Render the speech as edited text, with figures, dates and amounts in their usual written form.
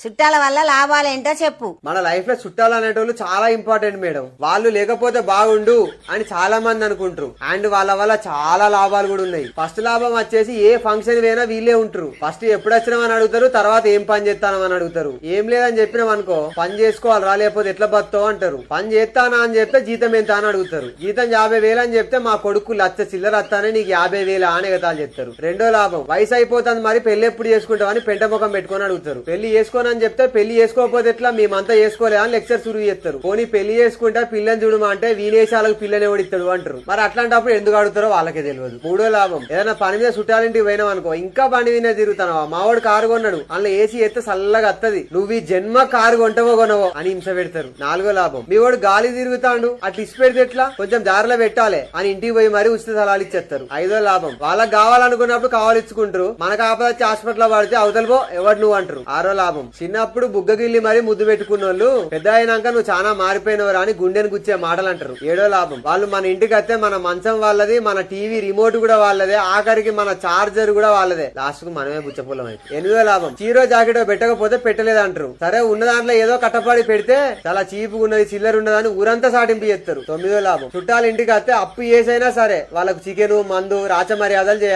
చుట్టాల వల్ల లాభాలేంటో చెప్పు. మన లైఫ్ లో చుట్టాలు అనేటోళ్ళు చాలా ఇంపార్టెంట్ మేడం. వాళ్ళు లేకపోతే బాగుండు అని చాలా మంది అనుకుంటారు. అండ్ వాళ్ళ వల్ల చాలా లాభాలు కూడా ఉన్నాయి. ఫస్ట్ లాభం వచ్చేసి ఏ ఫంక్షన్ పోయినా వీళ్ళే ఉంటారు. ఫస్ట్ ఎప్పుడు వచ్చినామని అడుగుతారు, తర్వాత ఏం పని చేస్తానని అడుగుతారు. ఏం లేదని చెప్పినాం అనుకో, పని చేసుకోవాలి రా లేకపోతే ఎట్లా బతావు అంటారు. పని చేస్తానా అని చెప్తే జీతం ఎంత అని అడుగుతారు. జీతం 50,000 అని చెప్తే మా కొడుకు లచ్చ చిల్లర వస్తానే నీకు 50,000 అని ఎగతాలు చెప్తారు. రెండో లాభం, వయసు అయిపోతుంది మరి పెళ్లి ఎప్పుడు చేసుకుంటావు అని పెంట ముఖం పెట్టుకొని అడుగుతారు. పెళ్లి చేసుకోనని చెప్తే పెళ్లి చేసుకోకపోతే ఎట్లా మేమంతా చేసుకోలే అని లెక్చర్ సురువు చేస్తారు. పోనీ పెళ్లి చేసుకుంటే పిల్లని చూడమా అంటే వినేశాలకు పిల్లని ఎవడిస్తాడు అంటారు. మరి అట్లాంటప్పుడు ఎందుకు అడుగుతారో వాళ్ళకే తెలియదు. మూడో లాభం, ఏదైనా పని మీద చుట్టాలింటికి పోయినాం అనుకో, ఇంకా బండి మీద తిరుగుతావా, మావాడు కారు కొన్నాడు అందులో ఏసీ ఎత్తే చల్లగా వత్తది, నువ్వు ఈ జన్మ కారు కొంటవో కొనవో అని హింస పెడతారు. నాలుగో లాభం, మీ వాడు గాలి తిరుగుతాడు అట్లా ఇసి పెడితే ఎట్లా, కొంచెం దారిలో పెట్టాలి అని ఇంటికి పోయి మరి ఉచిత సలహాలు ఇచ్చేస్తారు. ఐదో లాభం, వాళ్ళకి కావాలనుకున్నప్పుడు కావాలిచ్చుకుంటారు. మనకు ఆపద వచ్చి హాస్పిటల్ పడితే అవతల పో ఎవరు నువ్వు అంటారు. ఆరో లాభం, చిన్నప్పుడు బుగ్గగిల్లి మరి ముద్దు పెట్టుకున్నోళ్ళు పెద్ద అయినాక నువ్వు చాలా మారిపోయినవరా అని గుండెని గుచ్చే మాటలు అంటారు. ఏడో లాభం, వాళ్ళు మన ఇంటికి వస్తే మన మంచం వాళ్ళది, మన టీవీ రిమోట్ కూడా వాళ్ళదే, ఆఖరికి మన చార్జర్ కూడా వాళ్ళదే, లాస్ట్ కు మనమే బుచ్చపుల్లం అయితే. ఎనిమిదో లాభం, చీరో జాకెట్ పెట్టకపోతే పెట్టలేదు అంటారు. సరే ఉన్న దాంట్లో ఏదో కట్టపాడి పెడితే చాలా చీపుగా ఉన్నది చిల్లర ఉన్నదని ఊరంతా సాటింపు చేస్తారు. తొమ్మిదో లాభం, చుట్టాలు ఇంటికి వస్తే అప్పు చేసైనా సరే వాళ్ళకు చికెన్ మందు రాచ మర్యాదలు చేయాలి.